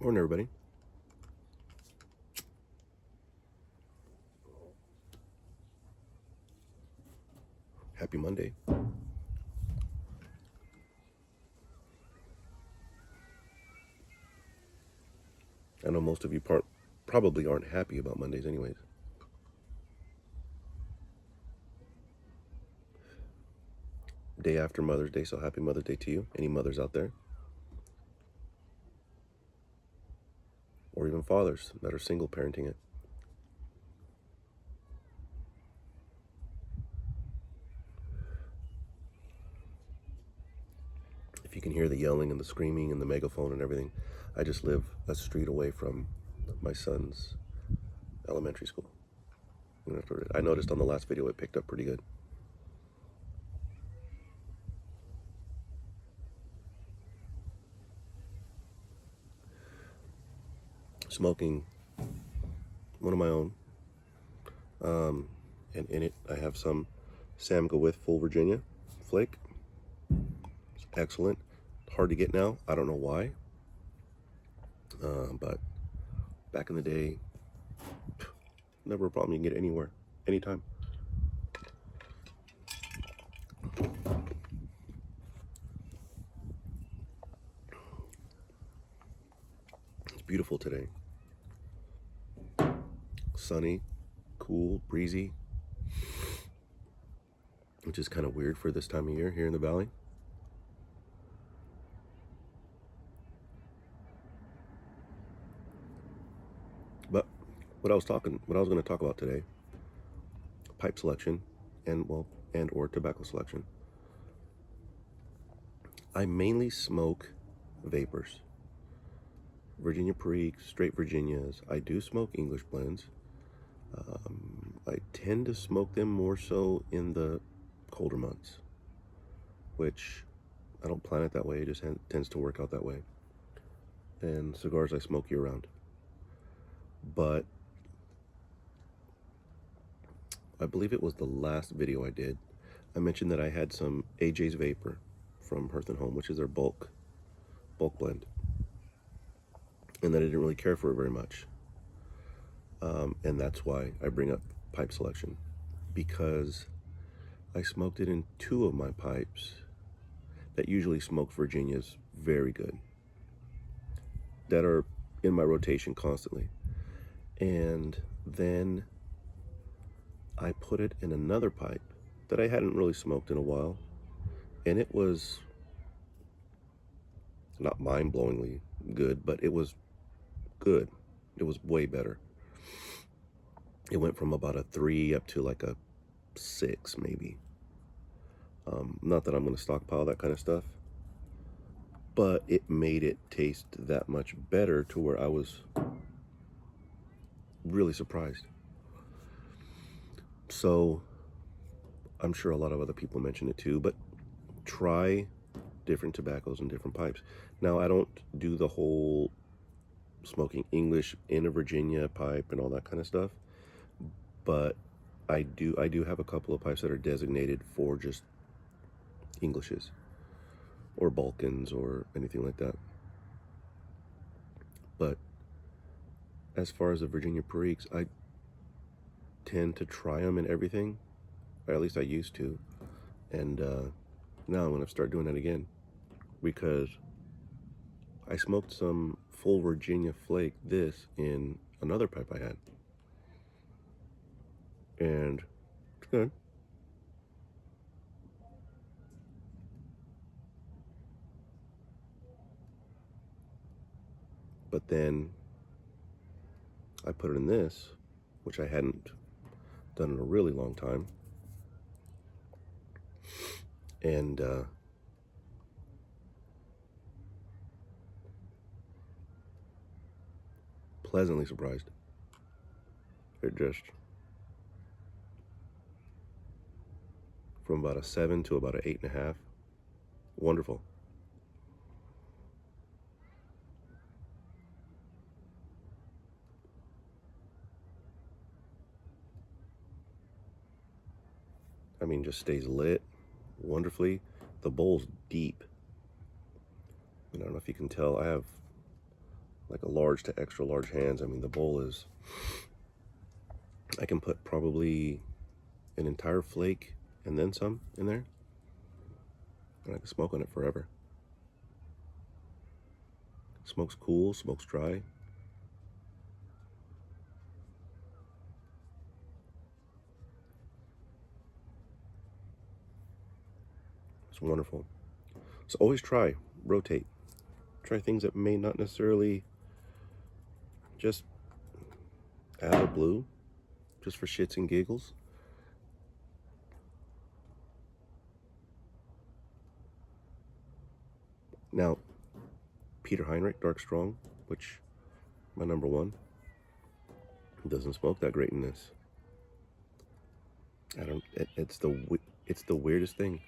Morning, everybody. Happy Monday. I know most of you probably aren't happy about Mondays anyways. Day after Mother's Day, so happy Mother's Day to you. Any mothers out there? Or even fathers that are single parenting it. If you can hear the yelling and the screaming and the megaphone and everything, I just live a street away from my son's elementary school. I noticed on the last video it picked up pretty good. Smoking one of my own. And in it I have some Sam Go With Full Virginia flake. It's excellent. Hard to get now. I don't know why. But back in the day, never a problem. You can get it anywhere, anytime. It's beautiful today. Sunny, cool, breezy, which is kind of weird for this time of year here in the valley. But what I was going to talk about today, pipe selection and or tobacco selection. I mainly smoke vapors. Virginia Perique, straight Virginias. I do smoke English blends. I tend to smoke them more so in the colder months, which I don't plan it that way. It just tends to work out that way. And cigars I smoke year round. But I believe it was the last video I did. I mentioned that I had some AJ's Vapor from Hearth and Home, which is their bulk blend, and that I didn't really care for it very much. And that's why I bring up pipe selection, because I smoked it in 2 of my pipes that usually smoke Virginias very good, that are in my rotation constantly. And then I put it in another pipe that I hadn't really smoked in a while, and it was not mind-blowingly good, but it was good. It was way better. It went from about a 3 up to like a 6 maybe. Not that I'm going to stockpile that kind of stuff, but it made it taste that much better to where I was really surprised. So I'm sure a lot of other people mention it too, but try different tobaccos and different pipes. Now, I don't do the whole smoking English in a Virginia pipe and all that kind of stuff, but I do have a couple of pipes that are designated for just Englishes or Balkans or anything like that. But as far as the Virginia Periques, I tend to try them in everything, or at least I used to, and now I'm going to start doing that again, because I smoked some full Virginia flake this in another pipe I had, and it's good. But then I put it in this, which I hadn't done in a really long time, and pleasantly surprised. It just, from about a 7 to about an 8.5, wonderful. I mean, just stays lit wonderfully. The bowl's deep. I don't know if you can tell. I have like a large to extra large hands. I mean, the bowl is, I can put probably an entire flake and then some in there, and I can smoke on it forever. Smokes cool, smokes dry. It's wonderful. So always try, rotate. Try things that may not necessarily just out of blue, just for shits and giggles. Now, Peter Heinrich Dark Strong, which my number one, doesn't smoke that great in this. I don't. It's the weirdest thing.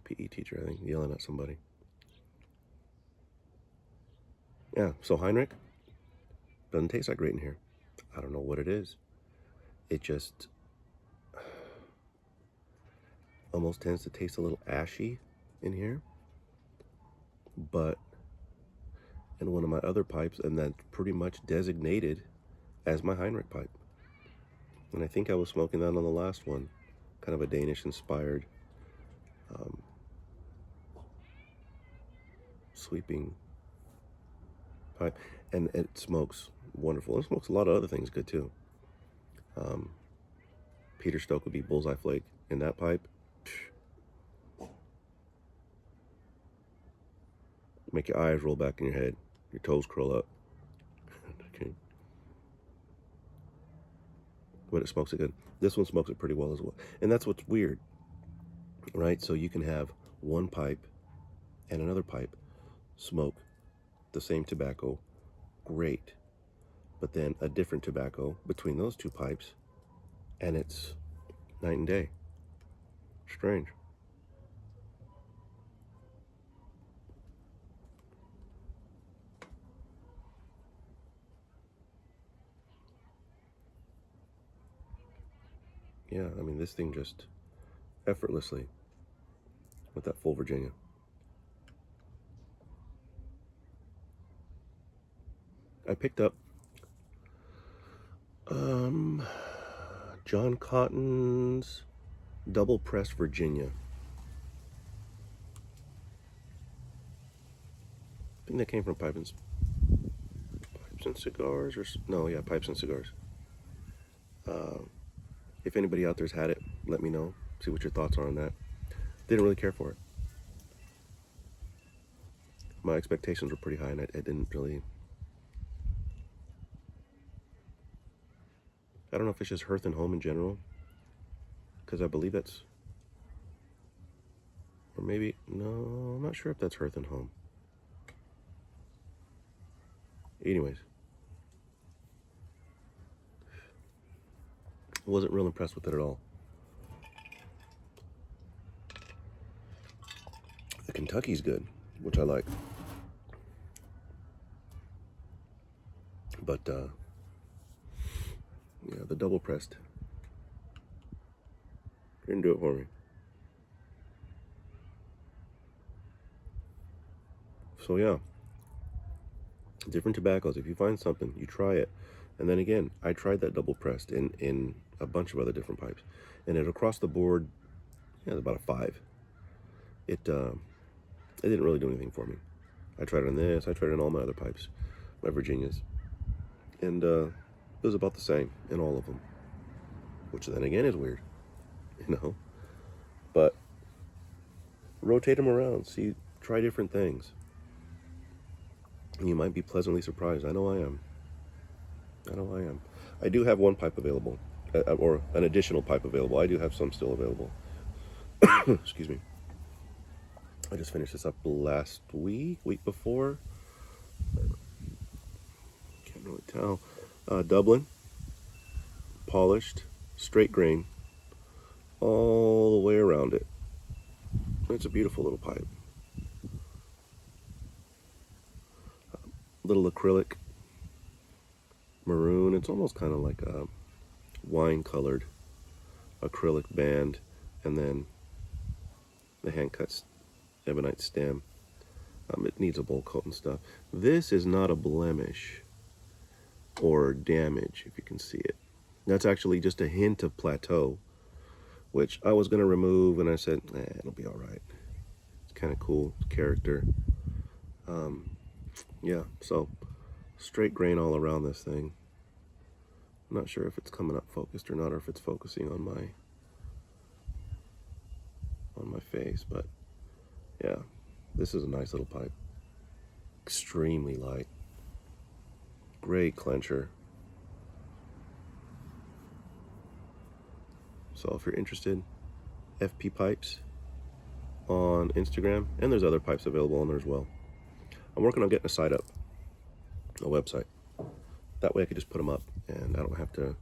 PE teacher, I think, yelling at somebody. Yeah. So Heinrich doesn't taste that great in here. I don't know what it is. It just almost tends to taste a little ashy in here. But in one of my other pipes, and that's pretty much designated as my Heinrich pipe. And I think I was smoking that on the last one, kind of a Danish-inspired sweeping pipe, and it smokes wonderful. It smokes a lot of other things good too. Peter Stoke would be Bullseye Flake in that pipe. Make your eyes roll back in your head, your toes curl up. Okay. But it smokes it good. This one smokes it pretty well as well. And that's what's weird, right? So you can have one pipe and another pipe smoke the same tobacco great, but then a different tobacco between those two pipes, and it's night and day. Strange. Yeah, I mean, this thing just effortlessly with that full Virginia. I picked up John Cotton's double pressed Virginia. I think that came from Pipes and Cigars, or no, yeah, Pipes and Cigars. If anybody out there's had it, let me know. See what your thoughts are on that. Didn't really care for it. My expectations were pretty high, and I didn't really. I don't know if it's just Hearth and Home in general, because I believe that's, or maybe, no, I'm not sure if that's Hearth and Home. Anyways, I wasn't real impressed with it at all. The Kentucky's good, which I like. But, yeah, the double pressed didn't do it for me. So, yeah, different tobaccos. If you find something, you try it. And then again, I tried that double pressed in a bunch of other different pipes. And it across the board, yeah, it's about a 5. It didn't really do anything for me. I tried it on this, I tried it on all my other pipes, my Virginias. And it was about the same in all of them. Which then again is weird, you know? But rotate them around, see, try different things. And you might be pleasantly surprised. I know I am. I do have one pipe available, or an additional pipe available. I do have some still available. Excuse me. I just finished this up last week before. Can't really tell. Dublin, polished, straight grain, all the way around it. It's a beautiful little pipe. Little acrylic, maroon. It's almost kind of like a wine-colored acrylic band, and then the hand cut ebonite stem. It needs a bowl coat and stuff. This is not a blemish or damage, if you can see it. That's actually just a hint of plateau, which I was going to remove, and I said, it'll be all right. It's kind of cool character. Yeah, so straight grain all around this thing. I'm not sure if it's coming up focused or not, or if it's focusing on my face, but yeah, this is a nice little pipe. Extremely light. Great clencher. So if you're interested, FP Pipes on Instagram, and there's other pipes available on there as well. I'm working on getting a site up, a website. That way I could just put them up, and I don't have to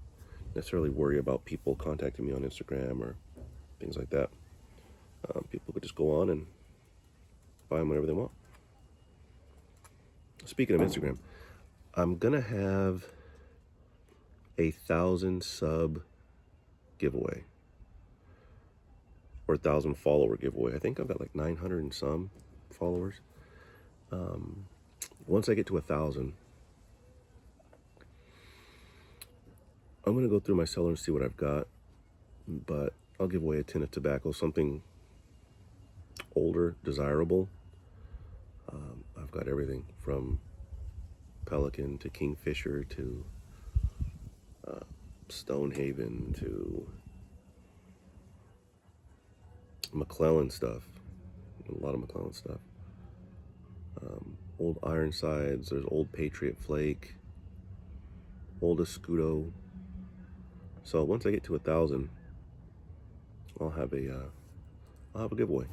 necessarily worry about people contacting me on Instagram or things like that. People could just go on and buy them whenever they want. Speaking of Instagram, I'm gonna have a 1,000 sub giveaway, or 1,000 follower giveaway. I think I've got like 900 and some followers. Once I get to 1,000, I'm gonna go through my cellar and see what I've got, but I'll give away a tin of tobacco, something older, desirable. I've got everything from Pelican to Kingfisher to Stonehaven to McClellan stuff. A lot of McClellan stuff. Old Ironsides, there's old Patriot Flake, old Escudo. So once I get to 1,000, I'll have a giveaway,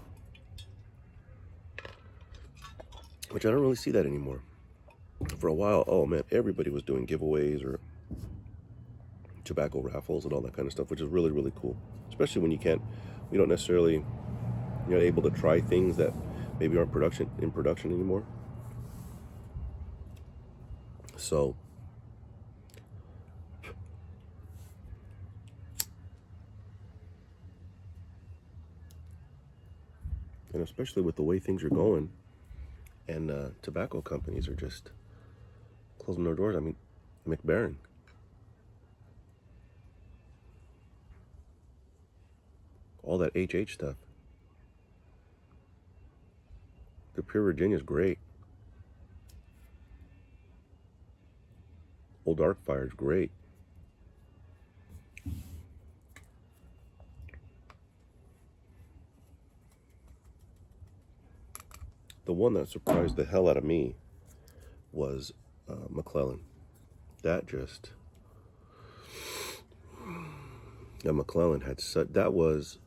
which I don't really see that anymore. For a while, oh man, everybody was doing giveaways or tobacco raffles and all that kind of stuff, which is really, really cool. Especially when you don't necessarily, you're not able to try things that maybe aren't in production anymore. So and especially with the way things are going, and tobacco companies are just closing their doors. I mean, McBaron. All that HH stuff. The Pure Virginia's great. Old Darkfire's great. The one that surprised the hell out of me was McClellan. McClellan had that was,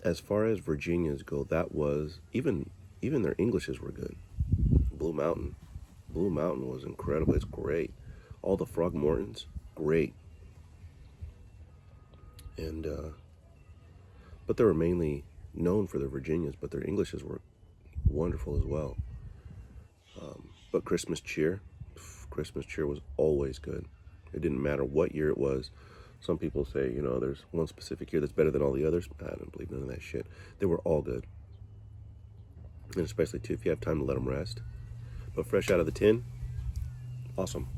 as far as Virginias go, that was, even their Englishes were good. Blue Mountain was incredible. It's great. All the Frogmortons, great. And but they were mainly known for their Virginias, but their Englishes were wonderful as well. But Christmas Cheer was always good. It didn't matter what year it was. Some people say, there's one specific year that's better than all the others. I don't believe none of that shit. They were all good. And especially, too, if you have time to let them rest. But fresh out of the tin, awesome.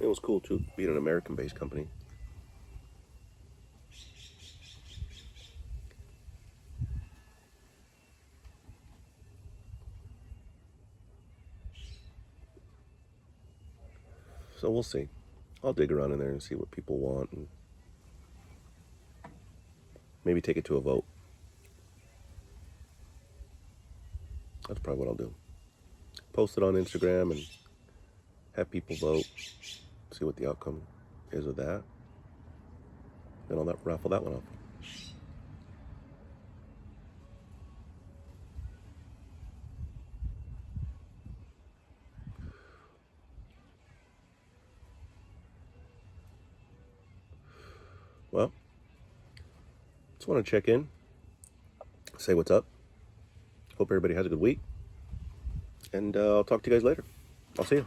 It was cool, too, being an American-based company. So we'll see. I'll dig around in there and see what people want, and maybe take it to a vote. That's probably what I'll do. Post it on Instagram and have people vote. See what the outcome is of that. Then I'll raffle that one off. Well, just want to check in, say what's up. Hope everybody has a good week. And I'll talk to you guys later. I'll see you.